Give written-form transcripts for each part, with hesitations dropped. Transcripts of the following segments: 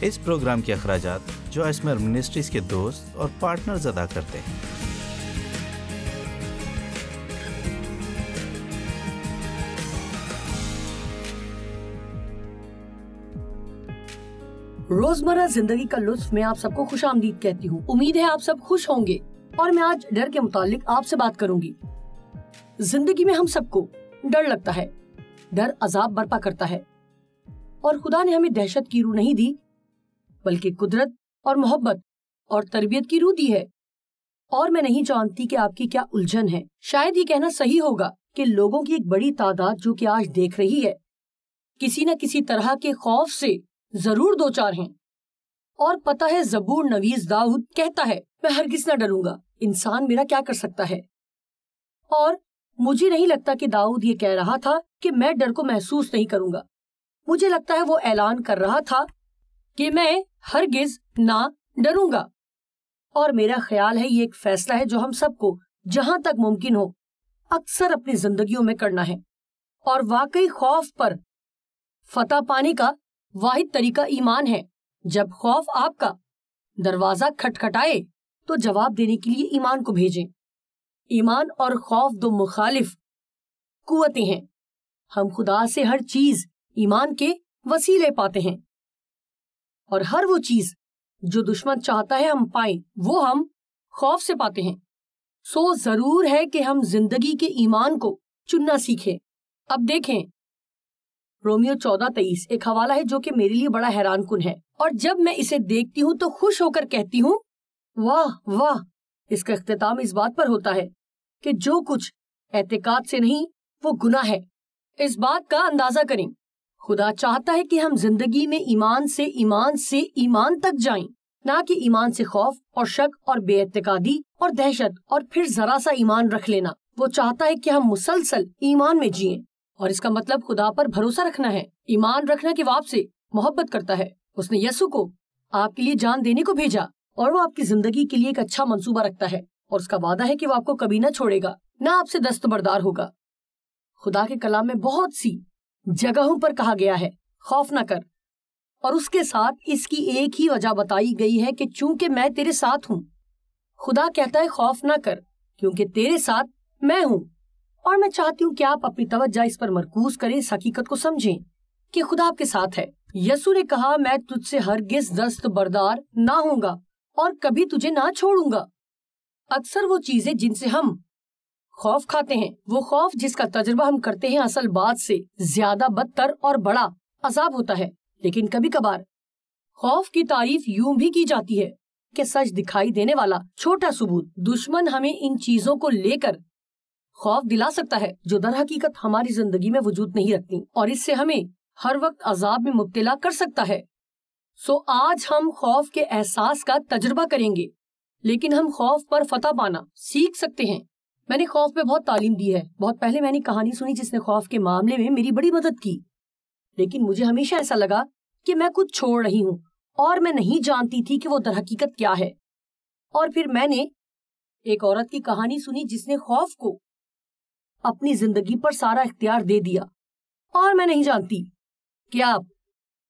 اس programme کے اخراجات جو اسمر منسٹریز کے دوست اور پارٹنرز ادا کرتے ہیں۔ روزمرہ زندگی کا لطف میں آپ سب کو خوش آمدید کہتی ہوں۔ امید ہے آپ سب خوش ہوں گے اور میں آج ڈر کے متعلق آپ سے بات کروں گی۔ زندگی میں ہم سب کو ڈر لگتا ہے، ڈر عذاب برپا کرتا ہے، اور خدا نے ہمیں دہشت کی روح نہیں دی بلکہ قدرت اور محبت اور تربیت کی روح دی ہے۔ اور میں نہیں جانتی کہ آپ کی کیا الجھن ہے۔ شاید یہ کہنا صحیح ہوگا کہ لوگوں کی ایک بڑی تعداد جو کہ آج دیکھ رہی ہے کسی نہ کسی طرح کے خوف سے ضرور دو چار ہیں، اور پتہ ہے زبور نویس داؤد کہتا ہے میں ہرگز نہ ڈروں گا، انسان میرا کیا کر سکتا ہے۔ اور مجھے نہیں لگتا کہ داؤد یہ کہہ رہا تھا کہ میں ڈر کو محسوس نہیں کروں گا۔ مجھے لگتا ہے وہ اعلان کر رہا تھا کہ میں ہرگز نہ ڈروں گا۔ اور میرا خیال ہے یہ ایک فیصلہ ہے جو ہم سب کو جہاں تک ممکن ہو اکثر اپنی زندگیوں میں کرنا ہے۔ اور واقعی خوف پر فتح پانے کا واحد طریقہ ایمان ہے۔ جب خوف آپ کا دروازہ کھٹکھٹائے تو جواب دینے کے لیے ایمان کو بھیجیں۔ ایمان اور خوف دو مخالف قوتیں ہیں۔ ہم خدا سے ہر چیز ایمان کے وسیلے پاتے ہیں، اور ہر وہ چیز جو دشمن چاہتا ہے ہم پائیں وہ ہم خوف سے پاتے ہیں۔ سو ضرور ہے کہ ہم زندگی کے ایمان کو چننا سیکھیں۔ اب دیکھیں رومیو 14:23 ایک حوالہ ہے جو کہ میرے لیے بڑا حیران کن ہے، اور جب میں اسے دیکھتی ہوں تو خوش ہو کر کہتی ہوں واہ واہ۔ اس کا اختتام اس بات پر ہوتا ہے کہ جو کچھ اعتقاد سے نہیں وہ گناہ ہے۔ اس بات کا اندازہ کریں، خدا چاہتا ہے کہ ہم زندگی میں ایمان سے ایمان تک جائیں، نہ کہ ایمان سے خوف اور شک اور بے اعتقادی اور دہشت اور پھر ذرا سا ایمان رکھ لینا۔ وہ چاہتا ہے کہ ہم مسلسل ایمان میں جئیں، اور اس کا مطلب خدا پر بھروسہ رکھنا ہے، ایمان رکھنا کہ وہ آپ سے محبت کرتا ہے۔ اس نے یسوع کو آپ کے لیے جان دینے کو بھیجا، اور وہ آپ کی زندگی کے لیے ایک اچھا منصوبہ رکھتا ہے، اور اس کا وعدہ ہے کہ وہ آپ کو کبھی نہ چھوڑے گا، نہ آپ سے دستبردار ہوگا۔ خدا کے کلام میں بہت سی جگہوں پر کہا گیا ہے خوف نہ کر، اور اس کے ساتھ اس کی ایک ہی وجہ بتائی گئی ہے کہ چونکہ میں تیرے ساتھ ہوں۔ خدا کہتا ہے خوف نہ کر کیونکہ تیرے ساتھ میں ہوں۔ اور میں چاہتی ہوں کہ آپ اپنی توجہ اس پر مرکوز کریں، اس حقیقت کو سمجھیں کہ خدا آپ کے ساتھ ہے۔ یسوع نے کہا میں تجھ سے ہرگز دستبردار نہ ہوں گا اور کبھی تجھے نہ چھوڑوں گا۔ اکثر وہ چیزیں جن سے ہم خوف کھاتے ہیں، وہ خوف جس کا تجربہ ہم کرتے ہیں اصل بات سے زیادہ بدتر اور بڑا عذاب ہوتا ہے۔ لیکن کبھی کبھار خوف کی تعریف یوں بھی کی جاتی ہے کہ سچ دکھائی دینے والا چھوٹا ثبوت۔ دشمن ہمیں ان چیزوں کو لے کر خوف دلا سکتا ہے جو در حقیقت ہماری زندگی میں وجود نہیں رکھتی، اور اس سے ہمیں ہر وقت عذاب میں مبتلا کر سکتا ہے۔ سو آج ہم خوف کے احساس کا تجربہ کریں گے، لیکن ہم خوف پر فتح پانا سیکھ سکتے ہیں۔ میں نے خوف پہ بہت تعلیم دی ہے، بہت پہلے میں نے کہانی سنی جس نے خوف کے معاملے میں میری بڑی مدد کی، لیکن مجھے ہمیشہ ایسا لگا کہ میں کچھ چھوڑ رہی ہوں اور میں نہیں جانتی تھی کہ وہ در حقیقت کیا ہے۔ اور پھر میں نے ایک عورت کی کہانی سنی جس نے خوف کو اپنی زندگی پر سارا اختیار دے دیا، اور میں نہیں جانتی کہ آپ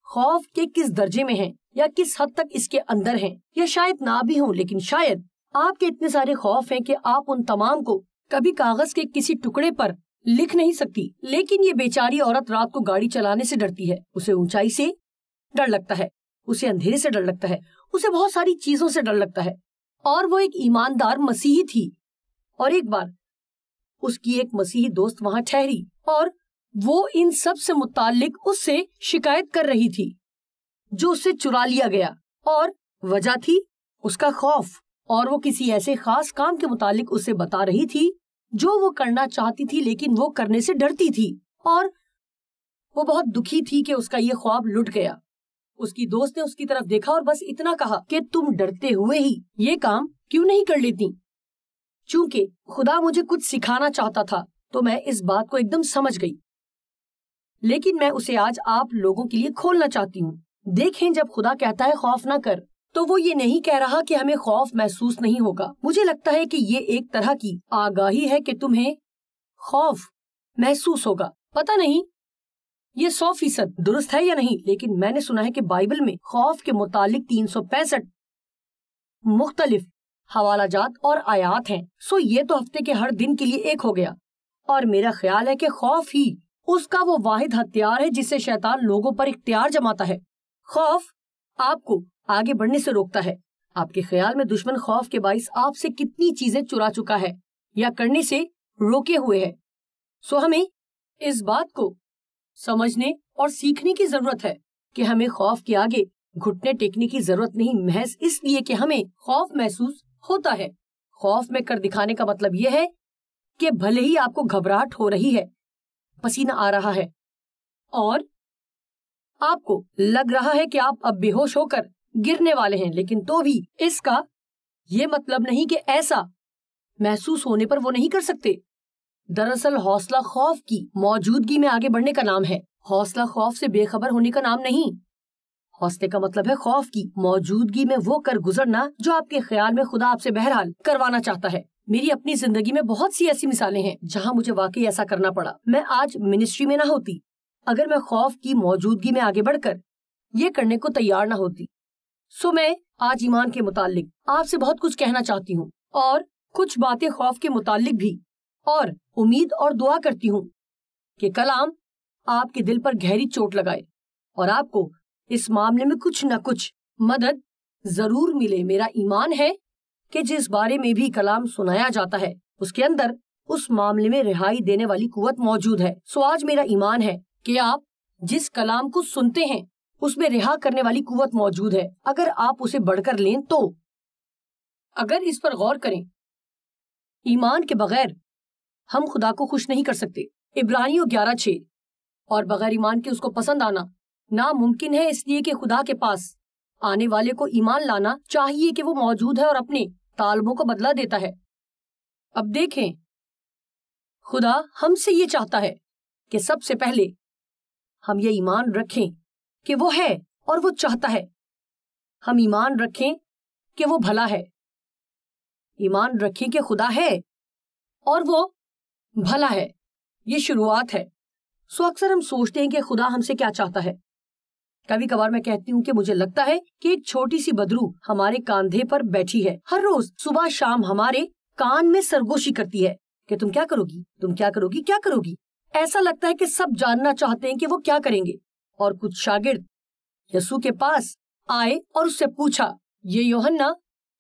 خوف کے کس درجے میں ہیں یا کس حد تک اس کے اندر ہیں، یا شاید نہ بھی ہوں، لیکن شاید آپ کے اتنے سارے خوف ہیں کہ آپ ان تمام کو کبھی کاغذ کے کسی ٹکڑے پر لکھ نہیں سکتی۔ لیکن یہ بیچاری عورت رات کو گاڑی چلانے سے ڈرتی ہے، اسے اونچائی سے ڈر لگتا ہے، اسے اندھیرے سے ڈر لگتا ہے، اسے بہت ساری چیزوں سے ڈر لگتا ہے، اور وہ ایک ایماندار مسیحی تھی۔ اور ایک بار اس کی ایک مسیحی دوست وہاں ٹھہری اور وہ ان سب سے متعلق اس سے شکایت کر رہی تھی جو اس سے چرا لیا گیا، اور وجہ تھی اس کا خوف، اور وہ کسی ایسے خاص کام کے متعلق اسے بتا رہی تھی جو وہ کرنا چاہتی تھی لیکن وہ کرنے سے ڈرتی تھی، اور وہ بہت دکھی تھی کہ اس کا یہ خواب لٹ گیا۔ اس کی دوست نے اس کی طرف دیکھا اور بس اتنا کہا کہ تم ڈرتے ہوئے ہی یہ کام کیوں نہیں کر لیتی؟ چونکہ خدا مجھے کچھ سکھانا چاہتا تھا تو میں اس بات کو ایک دم سمجھ گئی، لیکن میں اسے آج آپ لوگوں کے لیے کھولنا چاہتی ہوں۔ دیکھیں، جب خدا کہتا ہے خوف نہ کر تو وہ یہ نہیں کہہ رہا کہ ہمیں خوف محسوس نہیں ہوگا۔ مجھے لگتا ہے کہ یہ ایک طرح کی آگاہی ہے کہ تمہیں خوف محسوس ہوگا۔ پتہ نہیں یہ 100% درست ہے یا نہیں، لیکن میں نے سنا ہے کہ بائبل میں خوف کے متعلق 365 مختلف حوالہ جات اور آیات ہیں۔ سو یہ تو ہفتے کے ہر دن کے لیے ایک ہو گیا، اور میرا خیال ہے کہ خوف ہی اس کا وہ واحد ہتھیار ہے جس سے شیطان لوگوں پر اختیار جماتا ہے۔ خوف آپ کو آگے بڑھنے سے روکتا ہے۔ آپ کے خیال میں دشمن خوف کے باعث آپ سے کتنی چیزیں چرا چکا ہے یا کرنے سے روکے ہوئے ہے۔ سو ہمیں اس بات کو سمجھنے اور سیکھنے کی ضرورت ہے کہ ہمیں خوف کے آگے گھٹنے ٹیکنے کی ضرورت نہیں، محض اس لیے کہ ہمیں خوف محسوس ہوتا ہے۔ خوف میں کر دکھانے کا مطلب یہ ہے کہ بھلے ہی آپ کو گھبراہٹ ہو رہی ہے، پسینہ آ رہا ہے اور آپ کو لگ رہا ہے کہ آپ اب بے ہوش ہو کر گرنے والے ہیں، لیکن تو بھی اس کا یہ مطلب نہیں کہ ایسا محسوس ہونے پر وہ نہیں کر سکتے۔ دراصل حوصلہ خوف کی موجودگی میں آگے بڑھنے کا نام ہے، حوصلہ خوف سے بے خبر ہونے کا نام نہیں۔ حوصلے کا مطلب ہے خوف کی موجودگی میں وہ کر گزرنا جو آپ کے خیال میں خدا آپ سے بہرحال کروانا چاہتا ہے۔ میری اپنی زندگی میں بہت سی ایسی مثالیں ہیں جہاں مجھے واقعی ایسا کرنا پڑا۔ میں آج منسٹری میں نہ ہوتی اگر میں خوف کی موجودگی میں آگے بڑھ کر یہ کرنے کو تیار نہ ہوتی۔ سو میں آج ایمان کے متعلق آپ سے بہت کچھ کہنا چاہتی ہوں، اور کچھ باتیں خوف کے متعلق بھی، اور امید اور دعا کرتی ہوں کہ کلام آپ کے دل پر گہری چوٹ لگائے اور آپ کو اس معاملے میں کچھ نہ کچھ مدد ضرور ملے۔ میرا ایمان ہے کہ جس بارے میں بھی کلام سنایا جاتا ہے اس کے اندر اس معاملے میں رہائی دینے والی قوت موجود ہے۔ سو آج میرا ایمان ہے کہ آپ جس کلام کو سنتے ہیں اس میں رہا کرنے والی قوت موجود ہے، اگر آپ اسے بڑھ کر لیں تو۔ اگر اس پر غور کریں، ایمان کے بغیر ہم خدا کو خوش نہیں کر سکتے۔ عبرانیوں 11:6، اور بغیر ایمان کے اس کو پسند آنا ناممکن ہے، اس لیے کہ خدا کے پاس آنے والے کو ایمان لانا چاہیے کہ وہ موجود ہے اور اپنے طالبوں کو بدلہ دیتا ہے۔ اب دیکھیں، خدا ہم سے یہ چاہتا ہے کہ سب سے پہلے ہم یہ ایمان رکھیں کہ وہ ہے اور وہ چاہتا ہے۔ ہم ایمان رکھیں کہ وہ بھلا ہے، ایمان رکھیں کہ خدا ہے اور وہ بھلا ہے۔ یہ شروعات ہے۔ سو اکثر ہم سوچتے ہیں کہ خدا ہم سے کیا چاہتا ہے۔ کبھی کبھار میں کہتی ہوں کہ مجھے لگتا ہے کہ ایک چھوٹی سی بدرو ہمارے کاندھے پر بیٹھی ہے، ہر روز صبح شام ہمارے کان میں سرگوشی کرتی ہے کہ تم کیا کرو گی، تم کیا کرو گی، کیا کرو گی۔ ایسا لگتا ہے کہ سب جاننا چاہتے ہیں کہ وہ کیا کریں گے۔ اور کچھ شاگرد یسوع کے پاس آئے اور اس سے پوچھا، یہ یوحنا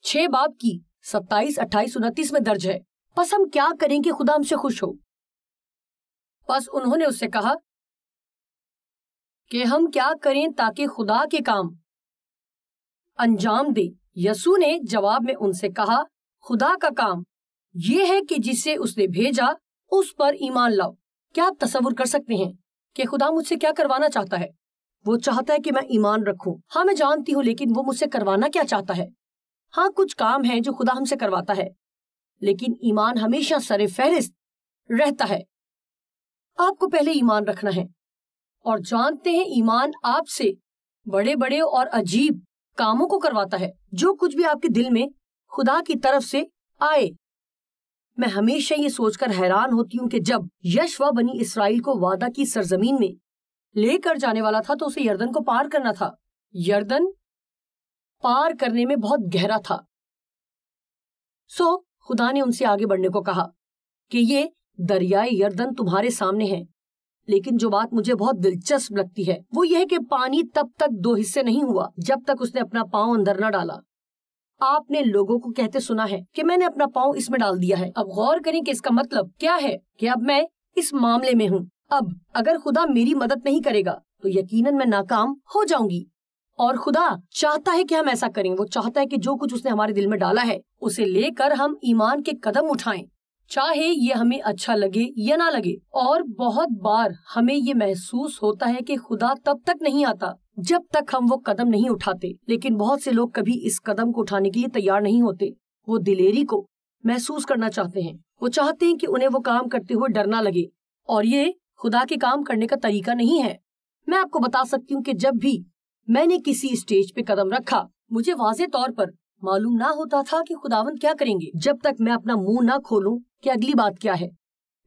6 باب کی 27، 28، 29 میں درج ہے، پس ہم کیا کریں کہ خدا ہم سے خوش ہو؟ پس انہوں نے اس سے کہا کہ ہم کیا کریں تاکہ خدا کے کام انجام دے۔ یسوع نے جواب میں ان سے کہا، خدا کا کام یہ ہے کہ جسے اس نے بھیجا اس پر ایمان لاؤ۔ کیا آپ تصور کر سکتے ہیں کہ خدا مجھ سے کیا کروانا چاہتا ہے؟ وہ چاہتا ہے کہ میں ایمان رکھوں۔ ہاں میں جانتی ہوں، لیکن وہ مجھ سے کروانا کیا چاہتا ہے؟ ہاں کچھ کام ہیں جو خدا ہم سے کرواتا ہے، لیکن ایمان ہمیشہ سر فہرست رہتا ہے۔ آپ کو پہلے ایمان رکھنا ہے، اور جانتے ہیں ایمان آپ سے بڑے بڑے اور عجیب کاموں کو کرواتا ہے، جو کچھ بھی آپ کے دل میں خدا کی طرف سے آئے۔ میں ہمیشہ یہ سوچ کر حیران ہوتی ہوں کہ جب یشوع بنی اسرائیل کو وعدہ کی سرزمین میں لے کر جانے والا تھا تو اسے یردن کو پار کرنا تھا۔ یردن پار کرنے میں بہت گہرا تھا۔ سو خدا نے ان سے آگے بڑھنے کو کہا کہ یہ دریائے یردن تمہارے سامنے ہے، لیکن جو بات مجھے بہت دلچسپ لگتی ہے وہ یہ ہے کہ پانی تب تک 2 حصے نہیں ہوا جب تک اس نے اپنا پاؤں اندر نہ ڈالا۔ آپ نے لوگوں کو کہتے سنا ہے کہ میں نے اپنا پاؤں اس میں ڈال دیا ہے۔ اب غور کریں کہ اس کا مطلب کیا ہے کہ اب میں اس معاملے میں ہوں۔ اب اگر خدا میری مدد نہیں کرے گا تو یقیناً میں ناکام ہو جاؤں گی، اور خدا چاہتا ہے کہ ہم ایسا کریں۔ وہ چاہتا ہے کہ جو کچھ اس نے ہمارے دل میں ڈالا ہے اسے لے کر ہم ایمان کے قدم اٹھائیں، چاہے یہ ہمیں اچھا لگے یا نہ لگے۔ اور بہت بار ہمیں یہ محسوس ہوتا ہے کہ خدا تب تک نہیں آتا جب تک ہم وہ قدم نہیں اٹھاتے، لیکن بہت سے لوگ کبھی اس قدم کو اٹھانے کے لیے تیار نہیں ہوتے۔ وہ دلیری کو محسوس کرنا چاہتے ہیں، وہ چاہتے ہیں کہ انہیں وہ کام کرتے ہوئے ڈر نہ لگے، اور یہ خدا کے کام کرنے کا طریقہ نہیں ہے۔ میں آپ کو بتا سکتی ہوں کہ جب بھی میں نے کسی اسٹیج پہ قدم رکھا مجھے واضح طور پر معلوم نہ ہوتا تھا کہ خداوند کیا کریں گے جب تک میں اپنا منہ نہ کھولوں کہ اگلی بات کیا ہے۔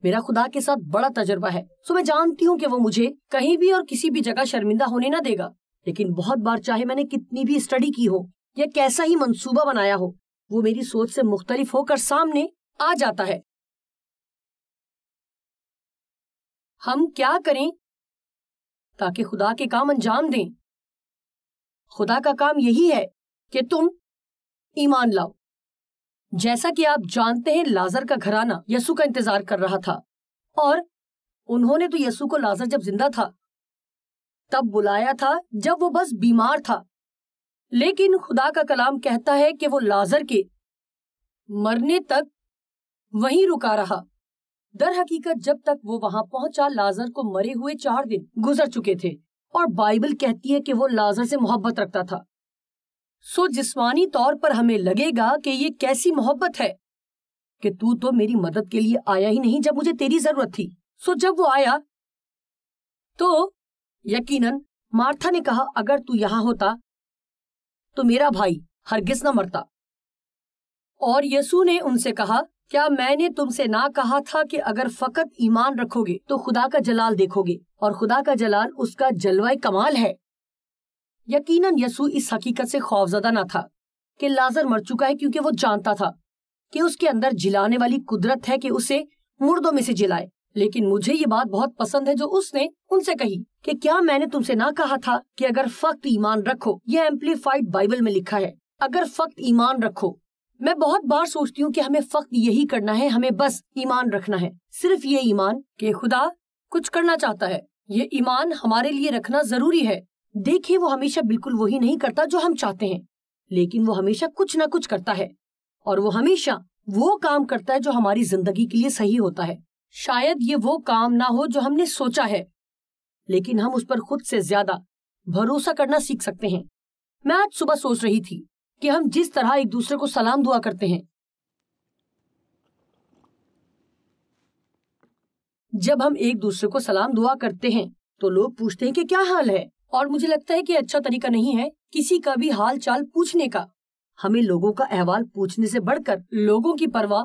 میرا خدا کے ساتھ بڑا تجربہ ہے، سو میں جانتی ہوں کہ وہ مجھے کہیں بھی اور کسی بھی جگہ شرمندہ ہونے نہ دے گا۔ لیکن بہت بار چاہے میں نے کتنی بھی اسٹڈی کی ہو یا کیسا ہی منصوبہ بنایا ہو، وہ میری سوچ سے مختلف ہو کر سامنے آ جاتا ہے۔ ہم کیا کریں تاکہ خدا کے کام انجام دیں؟ خدا کا کام یہی ہے کہ تم ایمان لاؤ۔ جیسا کہ آپ جانتے ہیں، لازر کا گھرانہ یسوع کا انتظار کر رہا تھا، اور انہوں نے تو یسوع کو لازر جب زندہ تھا تب بلایا تھا جب وہ بس بیمار تھا، لیکن خدا کا کلام کہتا ہے کہ وہ لازر کے مرنے تک وہیں رکا رہا۔ در حقیقت جب تک وہ وہاں پہنچا، لازر کو مرے ہوئے 4 دن گزر چکے تھے، اور بائبل کہتی ہے کہ وہ لازر سے محبت رکھتا تھا۔ سو جسمانی طور پر ہمیں لگے گا کہ یہ کیسی محبت ہے کہ تو میری مدد کے لیے آیا ہی نہیں جب مجھے تیری ضرورت تھی۔ سو جب وہ آیا تو یقیناً مارتھا نے کہا، اگر تو یہاں ہوتا تو میرا بھائی ہرگز نہ مرتا۔ اور یسوع نے ان سے کہا، کیا میں نے تم سے نہ کہا تھا کہ اگر فقط ایمان رکھو گے تو خدا کا جلال دیکھو گے؟ اور خدا کا جلال اس کا جلوہ کمال ہے۔ یقیناً یسوع اس حقیقت سے خوفزدہ نہ تھا کہ لازر مر چکا ہے، کیونکہ وہ جانتا تھا کہ اس کے اندر جلانے والی قدرت ہے کہ اسے مردوں میں سے جلائے۔ لیکن مجھے یہ بات بہت پسند ہے جو اس نے ان سے کہی کہ کیا میں نے تم سے نہ کہا تھا کہ اگر فقط ایمان رکھو؟ یہ ایمپلیفائڈ بائبل میں لکھا ہے، اگر فقط ایمان رکھو۔ میں بہت بار سوچتی ہوں کہ ہمیں فقط یہی کرنا ہے، ہمیں بس ایمان رکھنا ہے، صرف یہ ایمان کہ خدا کچھ کرنا چاہتا ہے۔ یہ ایمان ہمارے لیے رکھنا ضروری ہے۔ دیکھیں، وہ ہمیشہ بالکل وہی نہیں کرتا جو ہم چاہتے ہیں، لیکن وہ ہمیشہ کچھ نہ کچھ کرتا ہے، اور وہ ہمیشہ وہ کام کرتا ہے جو ہماری زندگی کے لیے صحیح ہوتا ہے۔ شاید یہ وہ کام نہ ہو جو ہم نے سوچا ہے، لیکن ہم اس پر خود سے زیادہ بھروسہ کرنا سیکھ سکتے ہیں۔ میں آج صبح سوچ رہی تھی کہ ہم جس طرح ایک دوسرے کو سلام دعا کرتے ہیں، جب ہم ایک دوسرے کو سلام دعا کرتے ہیں تو لوگ پوچھتے ہیں کہ کیا حال ہے، اور مجھے لگتا ہے کہ اچھا طریقہ نہیں ہے کسی کا بھی حال چال پوچھنے کا۔ ہمیں لوگوں کا احوال پوچھنے سے بڑھ کر لوگوں کی پرواہ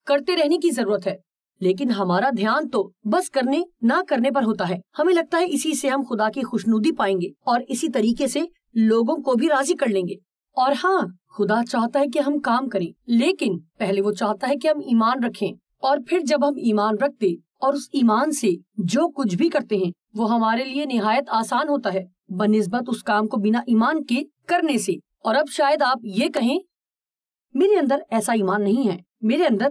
کرتے رہنے کی ضرورت ہے، لیکن ہمارا دھیان تو بس کرنے نہ کرنے پر ہوتا ہے۔ ہمیں لگتا ہے اسی سے ہم خدا کی خوشنودی پائیں گے، اور اسی طریقے سے لوگوں کو بھی راضی کر لیں گے۔ اور ہاں، خدا چاہتا ہے کہ ہم کام کریں، لیکن پہلے وہ چاہتا ہے کہ ہم ایمان رکھیں، اور پھر جب ہم ایمان رکھتے اور اس ایمان سے جو کچھ بھی کرتے ہیں وہ ہمارے لیے نہایت آسان ہوتا ہے بنسبت اس کام کو بنا ایمان کے کرنے سے۔ اور اب شاید آپ یہ کہیں، میرے اندر ایسا ایمان نہیں ہے، میرے اندر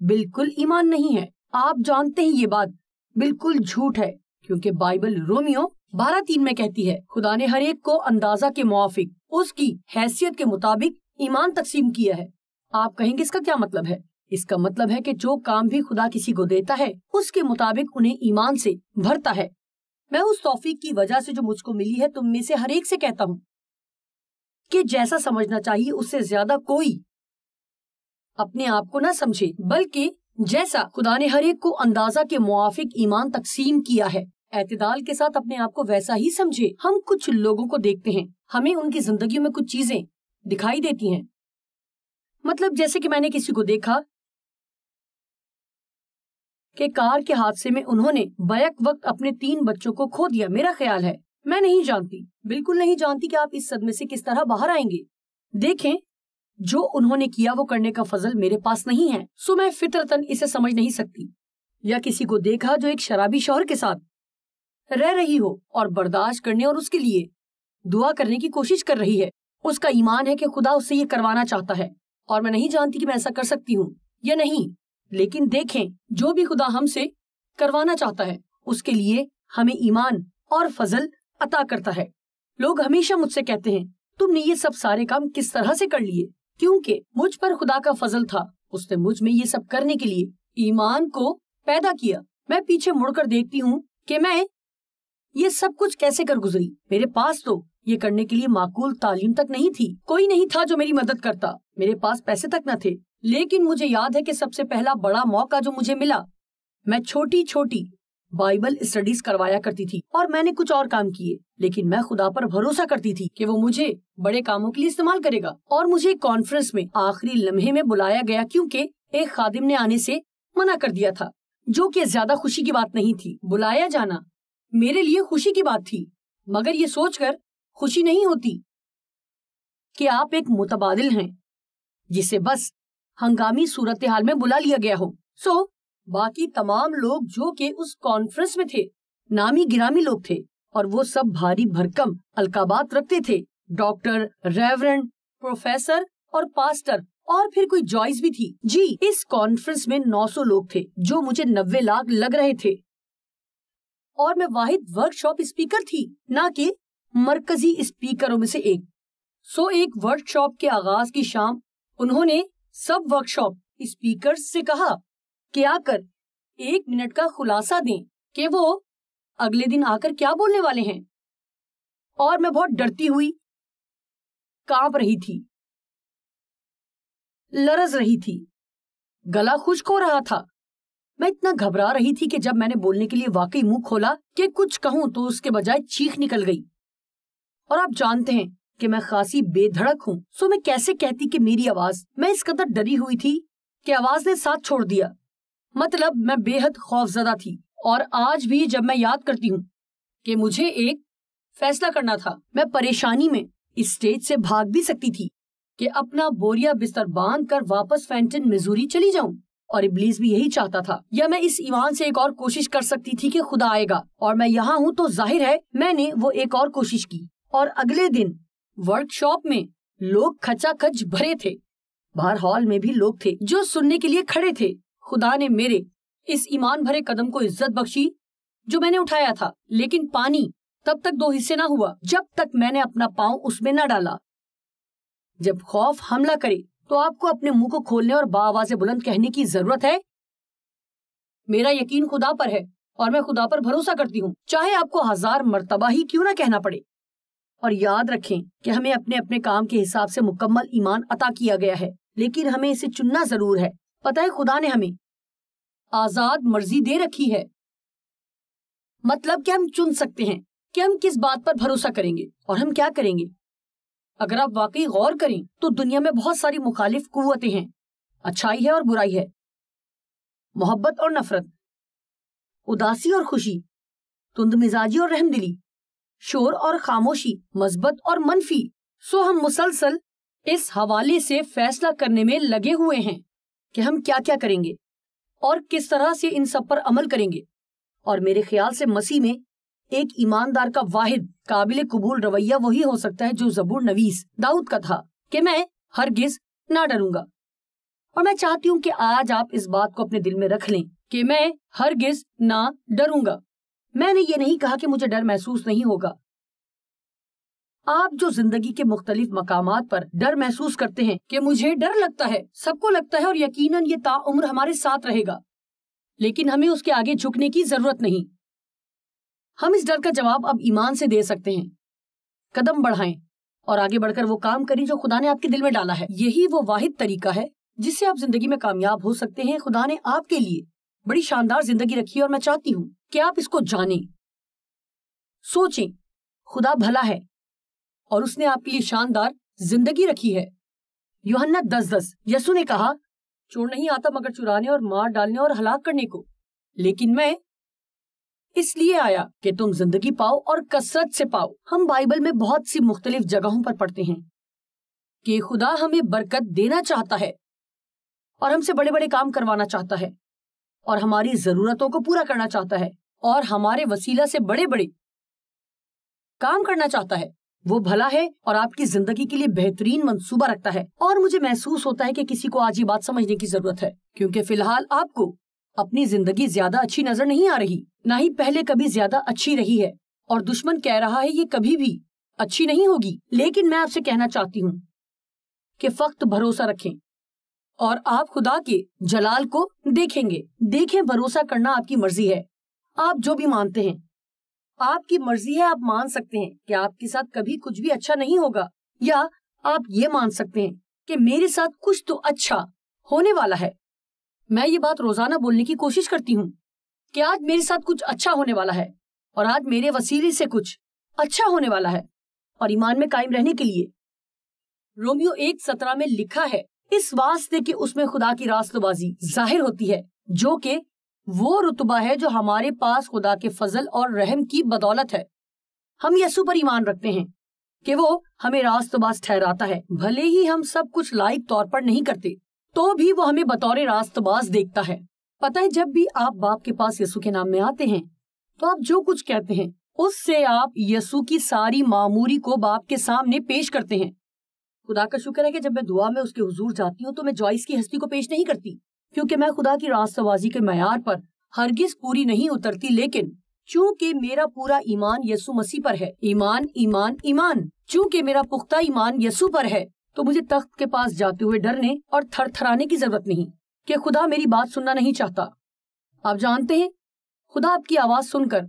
بالکل ایمان نہیں ہے۔ آپ جانتے ہیں یہ بات بالکل جھوٹ ہے، کیونکہ بائبل رومیو 12:3 میں کہتی ہے، خدا نے ہر ایک کو اندازہ کے موافق اس کی حیثیت کے مطابق ایمان تقسیم کیا ہے۔ آپ کہیں گے اس کا کیا مطلب ہے؟ اس کا مطلب ہے کہ جو کام بھی خدا کسی کو دیتا ہے اس کے مطابق انہیں ایمان سے بھرتا ہے۔ میں اس توفیق کی وجہ سے جو مجھ کو ملی ہے تم میں سے ہر ایک سے کہتا ہوں کہ جیسا سمجھنا چاہیے اس سے زیادہ کوئی اپنے آپ کو نہ سمجھے، بلکہ جیسا خدا نے ہر ایک کو اندازہ کے موافق ایمان تقسیم کیا ہے، اعتدال کے ساتھ اپنے آپ کو ویسا ہی سمجھے۔ ہم کچھ لوگوں کو دیکھتے ہیں، ہمیں ان کی زندگیوں میں کچھ چیزیں دکھائی دیتی ہیں، مطلب جیسے کہ میں نے کسی کو دیکھا کہ کار کے حادثے میں انہوں نے بیک وقت اپنے 3 بچوں کو کھو دیا۔ میرا خیال ہے، میں نہیں جانتی، بالکل نہیں جانتی کہ آپ اس صدمے سے کس طرح باہر آئیں گے۔ دیکھیں، جو انہوں نے کیا وہ کرنے کا فضل میرے پاس نہیں ہے، سو میں فطرتاً اسے سمجھ نہیں سکتی۔ یا کسی کو دیکھا جو ایک شرابی شوہر کے ساتھ رہ رہی ہو اور برداشت کرنے اور اس کے لیے دعا کرنے کی کوشش کر رہی ہے۔ اس کا ایمان ہے کہ خدا اس سے یہ کروانا چاہتا ہے، اور میں نہیں جانتی کہ میں ایسا کر سکتی ہوں یا نہیں، لیکن دیکھیں، جو بھی خدا ہم سے کروانا چاہتا ہے اس کے لیے ہمیں ایمان اور فضل عطا کرتا ہے۔ لوگ ہمیشہ مجھ سے کہتے ہیں، تم نے یہ سب سارے کام کس طرح سے کر لیے؟ کیونکہ مجھ پر خدا کا فضل تھا، اس نے مجھ میں یہ سب کرنے کے لیے ایمان کو پیدا کیا۔ میں پیچھے مڑ کر دیکھتی ہوں کہ میں یہ سب کچھ کیسے کر گزری۔ میرے پاس تو یہ کرنے کے لیے معقول تعلیم تک نہیں تھی، کوئی نہیں تھا جو میری مدد کرتا، میرے پاس پیسے تک نہ تھے۔ لیکن مجھے یاد ہے کہ سب سے پہلا بڑا موقع جو مجھے ملا، میں چھوٹی چھوٹی بائبل اسٹڈیز کروایا کرتی تھی، اور میں نے کچھ اور کام کیے، لیکن میں خدا پر بھروسہ کرتی تھی کہ وہ مجھے بڑے کاموں کے لیے استعمال کرے گا۔ اور مجھے کانفرنس میں آخری لمحے میں بلایا گیا کیونکہ ایک خادم نے آنے سے منع کر دیا تھا، جو کہ زیادہ خوشی کی بات نہیں تھی۔ بلایا جانا میرے لیے خوشی کی بات تھی، مگر یہ سوچ کر خوشی نہیں ہوتی کہ آپ ایک متبادل ہیں جسے بس ہنگامی صورتحال میں بلا لیا گیا ہو۔ باقی تمام لوگ جو کہ اس کانفرنس میں تھے نامی گرامی لوگ تھے، اور وہ سب بھاری بھرکم القابات رکھتے تھے، ڈاکٹر، ریورنڈ، پروفیسر اور پاسٹر، اور پھر کوئی جوائز بھی تھی۔ جی، اس کانفرنس میں 900 لوگ تھے، جو مجھے 90 لاکھ لگ رہے تھے، اور میں واحد ورک شاپ اسپیکر تھی، نہ کہ مرکزی اسپیکروں میں سے ایک۔ ایک ورک شاپ کے آغاز کی شام انہوں نے سب ورک شاپ اسپیکر سے کہا کہ آ کر 1 منٹ کا خلاصہ دیں کہ وہ اگلے دن آ کر کیا بولنے والے ہیں، اور میں بہت ڈرتی ہوئی، کانپ رہی تھی، لرز رہی تھی، گلا خشک ہو رہا تھا۔ میں اتنا گھبرا رہی تھی کہ جب میں نے بولنے کے لیے واقعی منہ کھولا کہ کچھ کہوں تو اس کے بجائے چیخ نکل گئی، اور آپ جانتے ہیں کہ میں خاصی بے دھڑک ہوں، میں کیسے کہتی کہ میری آواز، میں اس قدر ڈری ہوئی تھی کہ آواز نے ساتھ چھوڑ دیا، مطلب میں بے حد خوف زدہ تھی۔ اور آج بھی جب میں یاد کرتی ہوں کہ مجھے ایک فیصلہ کرنا تھا، میں پریشانی میں اسٹیج سے بھاگ بھی سکتی تھی کہ اپنا بوریا بستر باندھ کر واپس فینٹن میزوری چلی جاؤں، اور ابلیس بھی یہی چاہتا تھا، یا میں اس ایمان سے ایک اور کوشش کر سکتی تھی کہ خدا آئے گا اور میں یہاں ہوں، تو ظاہر ہے میں نے وہ ایک اور کوشش کی، اور اگلے دن ورک شاپ میں لوگ کھچا کھچ بھرے تھے، باہر ہال میں بھی لوگ تھے جو سننے کے لیے کھڑے تھے۔ خدا نے میرے اس ایمان بھرے قدم کو عزت بخشی جو میں نے اٹھایا تھا، لیکن پانی تب تک 2 حصے نہ ہوا جب تک میں نے اپنا پاؤں اس میں نہ ڈالا۔ جب خوف حملہ کرے تو آپ کو اپنے منہ کو کھولنے اور بآواز بلند کہنے کی ضرورت ہے، میرا یقین خدا پر ہے اور میں خدا پر بھروسہ کرتی ہوں، چاہے آپ کو 1000 مرتبہ ہی کیوں نہ کہنا پڑے۔ اور یاد رکھیں کہ ہمیں اپنے اپنے کام کے حساب سے مکمل ایمان عطا کیا گیا ہے، لیکن ہمیں اسے چننا ضرور ہے۔ پتہ ہے خدا نے ہمیں آزاد مرضی دے رکھی ہے، مطلب کہ ہم چن سکتے ہیں کہ ہم کس بات پر بھروسہ کریں گے اور ہم کیا کریں گے۔ اگر آپ واقعی غور کریں تو دنیا میں بہت ساری مخالف قوتیں ہیں، اچھائی ہے اور برائی ہے، محبت اور نفرت، اداسی اور خوشی، تند مزاجی اور رحم دلی، شور اور خاموشی، مثبت اور منفی۔ ہم مسلسل اس حوالے سے فیصلہ کرنے میں لگے ہوئے ہیں کہ ہم کیا کیا کریں گے اور کس طرح سے ان سب پر عمل کریں گے۔ اور میرے خیال سے مسیح میں ایک ایماندار کا واحد قابل قبول رویہ وہی ہو سکتا ہے جو زبور نویس داؤد کا تھا، کہ میں ہرگز نہ ڈروں گا۔ اور میں چاہتی ہوں کہ آج آپ اس بات کو اپنے دل میں رکھ لیں کہ میں ہرگز نہ ڈروں گا۔ میں نے یہ نہیں کہا کہ مجھے ڈر محسوس نہیں ہوگا۔ آپ جو زندگی کے مختلف مقامات پر ڈر محسوس کرتے ہیں کہ مجھے ڈر لگتا ہے، سب کو لگتا ہے، اور یقیناً یہ تا عمر ہمارے ساتھ رہے گا، لیکن ہمیں اس کے آگے جھکنے کی ضرورت نہیں۔ ہم اس ڈر کا جواب اب ایمان سے دے سکتے ہیں۔ قدم بڑھائیں اور آگے بڑھ کر وہ کام کریں جو خدا نے آپ کے دل میں ڈالا ہے۔ یہی وہ واحد طریقہ ہے جس سے آپ زندگی میں کامیاب ہو سکتے ہیں۔ خدا نے آپ کے لیے بڑی شاندار زندگی رکھی ہے، اور میں چاہتی ہوں کہ آپ اس کو جانیں۔ سوچیں، خدا بھلا ہے اور اس نے آپ کے لیے شاندار زندگی رکھی ہے۔ یوحنا 10:10 یسوع نے کہا، چور نہیں آتا مگر چرانے اور مار ڈالنے اور ہلاک کرنے کو، لیکن میں اس لیے آیا کہ تم زندگی پاؤ اور کثرت سے پاؤ۔ ہم بائبل میں بہت سی مختلف جگہوں پر پڑھتے ہیں کہ خدا ہمیں برکت دینا چاہتا ہے اور ہم سے بڑے بڑے کام کروانا چاہتا ہے اور ہماری ضرورتوں کو پورا کرنا چاہتا ہے اور ہمارے وسیلہ سے بڑے بڑے کام کرنا چاہتا ہے۔ وہ بھلا ہے اور آپ کی زندگی کے لیے بہترین منصوبہ رکھتا ہے، اور مجھے محسوس ہوتا ہے کہ کسی کو آج یہ بات سمجھنے کی ضرورت ہے، کیونکہ فی الحال آپ کو اپنی زندگی زیادہ اچھی نظر نہیں آ رہی، نہ ہی پہلے کبھی زیادہ اچھی رہی ہے، اور دشمن کہہ رہا ہے یہ کبھی بھی اچھی نہیں ہوگی۔ لیکن میں آپ سے کہنا چاہتی ہوں کہ فقط بھروسہ رکھیں اور آپ خدا کے جلال کو دیکھیں گے۔ دیکھیں، بھروسہ کرنا آپ کی مرضی ہے، آپ جو بھی مانتے ہیں آپ کی مرضی ہے۔ آپ مان سکتے ہیں کہ آپ کے ساتھ کبھی کچھ بھی اچھا نہیں ہوگا، یا آپ یہ مان سکتے ہیں کہ میرے ساتھ کچھ تو اچھا ہونے والا ہے۔ میں یہ بات روزانہ بولنے کی کوشش کرتی ہوں کہ آج میرے ساتھ کچھ اچھا ہونے والا ہے، اور آج میرے وسیلے سے کچھ اچھا ہونے والا ہے۔ اور ایمان میں قائم رہنے کے لیے رومیو 1:17 میں لکھا ہے، اس واسطے کہ اس میں خدا کی راست بازی ظاہر ہوتی ہے، جو کہ وہ رتبہ ہے جو ہمارے پاس خدا کے فضل اور رحم کی بدولت ہے۔ ہم یسوع پر ایمان رکھتے ہیں کہ وہ ہمیں راست باز ٹھہراتا ہے، بھلے ہی ہم سب کچھ لائق طور پر نہیں کرتے تو بھی وہ ہمیں بطور راست باز دیکھتا ہے۔ پتہ ہے، جب بھی آپ باپ کے پاس یسوع کے نام میں آتے ہیں تو آپ جو کچھ کہتے ہیں اس سے آپ یسوع کی ساری معموری کو باپ کے سامنے پیش کرتے ہیں۔ خدا کا شکر ہے کہ جب میں دعا میں اس کے حضور جاتی ہوں تو میں جوائس کی ہستی کو پیش نہیں کرتی، کیونکہ میں خدا کی راست بازی کے معیار پر ہرگز پوری نہیں اترتی، لیکن چونکہ میرا پورا ایمان یسوع مسیح پر ہے، ایمان ایمان ایمان، چونکہ میرا پختہ ایمان یسوع پر ہے تو مجھے تخت کے پاس جاتے ہوئے ڈرنے اور تھر تھرانے کی ضرورت نہیں کہ خدا میری بات سننا نہیں چاہتا۔ آپ جانتے ہیں، خدا آپ کی آواز سن کر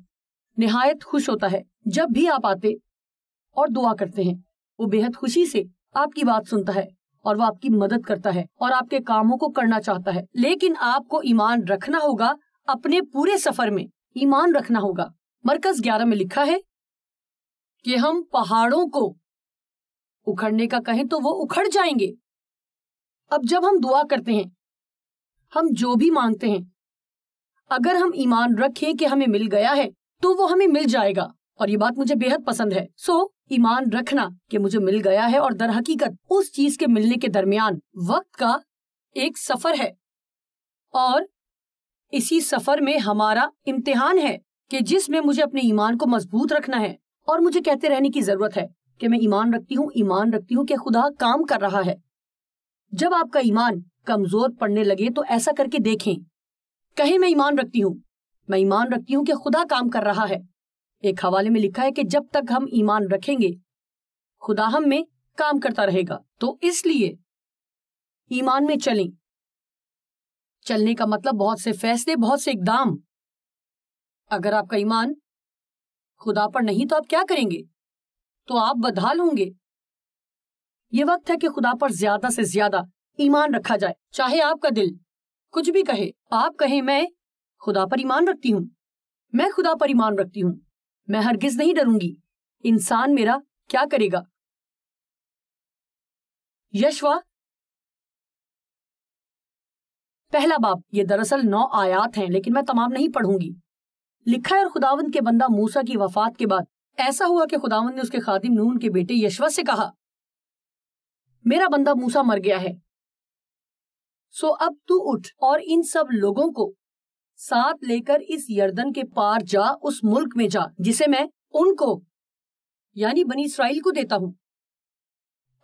نہایت خوش ہوتا ہے۔ جب بھی آپ آتے اور دعا کرتے ہیں وہ بے حد خوشی سے آپ کی بات سنتا ہے اور وہ آپ کی مدد کرتا ہے اور آپ کے کاموں کو کرنا چاہتا ہے، لیکن آپ کو ایمان رکھنا ہوگا۔ اپنے پورے سفر میں ایمان رکھنا ہوگا۔ مرکز 11 میں لکھا ہے کہ ہم پہاڑوں کو اکھڑنے کا کہیں تو وہ اکھڑ جائیں گے۔ اب جب ہم دعا کرتے ہیں، ہم جو بھی مانگتے ہیں، اگر ہم ایمان رکھیں کہ ہمیں مل گیا ہے تو وہ ہمیں مل جائے گا، اور یہ بات مجھے بے حد پسند ہے۔ ایمان رکھنا کہ مجھے مل گیا ہے، اور در حقیقت اس چیز کے ملنے کے درمیان وقت کا ایک سفر ہے، اور اسی سفر میں ہمارا امتحان ہے کہ جس میں مجھے اپنے ایمان کو مضبوط رکھنا ہے، اور مجھے کہتے رہنے کی ضرورت ہے کہ میں ایمان رکھتی ہوں کہ خدا کام کر رہا ہے۔ جب آپ کا ایمان کمزور پڑنے لگے تو ایسا کر کے دیکھیں، کہیں میں ایمان رکھتی ہوں کہ خدا کام کر رہا ہے۔ ایک حوالے میں لکھا ہے کہ جب تک ہم ایمان رکھیں گے خدا ہم میں کام کرتا رہے گا۔ تو اس لیے ایمان میں چلنے کا مطلب بہت سے فیصلے، بہت سے اقدام۔ اگر آپ کا ایمان خدا پر نہیں تو آپ کیا کریں گے؟ تو آپ بدحال ہوں گے۔ یہ وقت ہے کہ خدا پر زیادہ سے زیادہ ایمان رکھا جائے، چاہے آپ کا دل کچھ بھی کہے۔ آپ کہیں میں خدا پر ایمان رکھتی ہوں، میں خدا پر ایمان رکھتی ہوں، میں ہرگز نہیں ڈروں گی، انسان میرا کیا کرے گا۔ یشوا پہلا باب، یہ دراصل 9 آیات ہیں لیکن میں تمام نہیں پڑھوں گی۔ لکھا ہے، اور خداوند کے بندہ موسیٰ کی وفات کے بعد ایسا ہوا کہ خداوند نے اس کے خادم نون کے بیٹے یشوا سے کہا، میرا بندہ موسیٰ مر گیا ہے، سو اب تو اٹھ اور ان سب لوگوں کو ساتھ لے کر اس یردن کے پار جا، اس ملک میں جا جسے میں ان کو یعنی بنی اسرائیل کو دیتا ہوں۔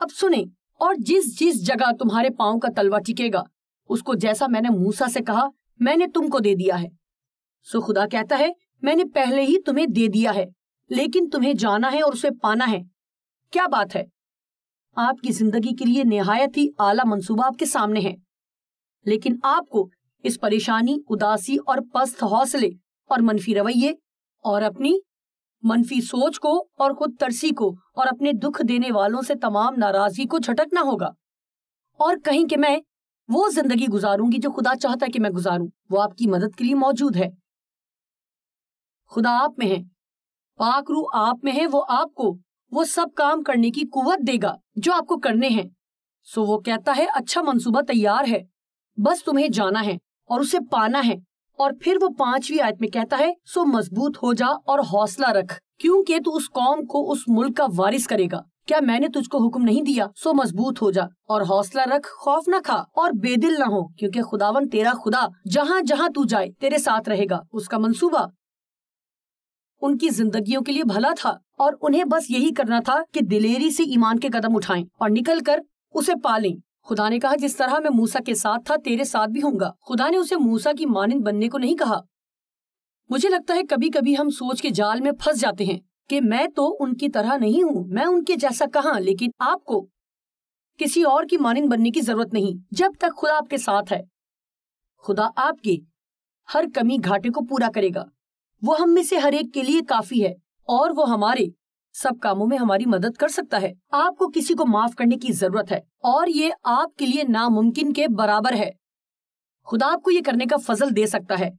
اب سنیں، اور جس جس جگہ تمہارے پاؤں کا تلوا ٹکے گا اس کو جیسا میں نے موسیٰ سے کہا میں نے تم کو دے دیا ہے۔ سو خدا کہتا ہے، میں نے پہلے ہی تمہیں دے دیا ہے، لیکن تمہیں جانا ہے اور اسے پانا ہے۔ کیا بات ہے، آپ کی زندگی کے لیے نہایت ہی اعلیٰ منصوبہ آپ کے سامنے ہے، لیکن آپ کو اس پریشانی، اداسی اور پست حوصلے اور منفی رویے اور اپنی منفی سوچ کو اور خود ترسی کو اور اپنے دکھ دینے والوں سے تمام ناراضگی کو جھٹکنا ہوگا، اور کہیں کہ میں وہ زندگی گزاروں گی جو خدا چاہتا ہے کہ میں گزاروں۔ وہ آپ کی مدد کے لیے موجود ہے۔ خدا آپ میں ہے، پاک روح آپ میں ہے، وہ آپ کو وہ سب کام کرنے کی قوت دے گا جو آپ کو کرنے ہیں۔ سو وہ کہتا ہے، اچھا منصوبہ تیار ہے، بس تمہیں جانا ہے اور اسے پانا ہے۔ اور پھر وہ 5ویں آیت میں کہتا ہے، سو مضبوط ہو جا اور حوصلہ رکھ، کیونکہ تو اس قوم کو اس ملک کا وارث کرے گا۔ کیا میں نے تجھ کو حکم نہیں دیا؟ سو مضبوط ہو جا اور حوصلہ رکھ، خوف نہ کھا اور بے دل نہ ہو، کیونکہ خداوند تیرا خدا جہاں جہاں تو جائے تیرے ساتھ رہے گا۔ اس کا منصوبہ ان کی زندگیوں کے لیے بھلا تھا، اور انہیں بس یہی کرنا تھا کہ دلیری سے ایمان کے قدم اٹھائیں اور نکل کر اسے پالیں۔ خدا نے کہا، جس طرح میں موسیٰ کے ساتھ تھا تیرے ساتھ بھی ہوں گا۔ خدا نے اسے موسیٰ کی مانند بننے کو نہیں کہا۔ مجھے لگتا ہے کبھی کبھی ہم سوچ کے جال میں پھنس جاتے ہیں کہ میں تو ان کی طرح نہیں ہوں، میں ان کے جیسا کہاں، لیکن آپ کو کسی اور کی مانند بننے کی ضرورت نہیں جب تک خدا آپ کے ساتھ ہے۔ خدا آپ کے ہر کمی گھاٹے کو پورا کرے گا۔ وہ ہم میں سے ہر ایک کے لیے کافی ہے، اور وہ ہمارے سب کاموں میں ہماری مدد کر سکتا ہے۔ آپ کو کسی کو معاف کرنے کی ضرورت ہے، اور یہ آپ کے لیے ناممکن کے برابر ہے۔ خدا آپ کو یہ کرنے کا فضل دے سکتا ہے۔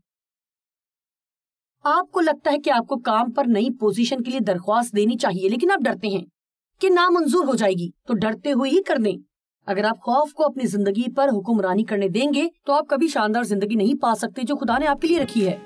آپ کو لگتا ہے کہ آپ کو کام پر نئی پوزیشن کے لیے درخواست دینی چاہیے، لیکن آپ ڈرتے ہیں کہ نامنظور ہو جائے گی، تو ڈرتے ہوئے ہی کر دیں۔ اگر آپ خوف کو اپنی زندگی پر حکمرانی کرنے دیں گے تو آپ کبھی شاندار زندگی نہیں پا سکتے جو خدا نے آپ کے لیے رکھی ہے۔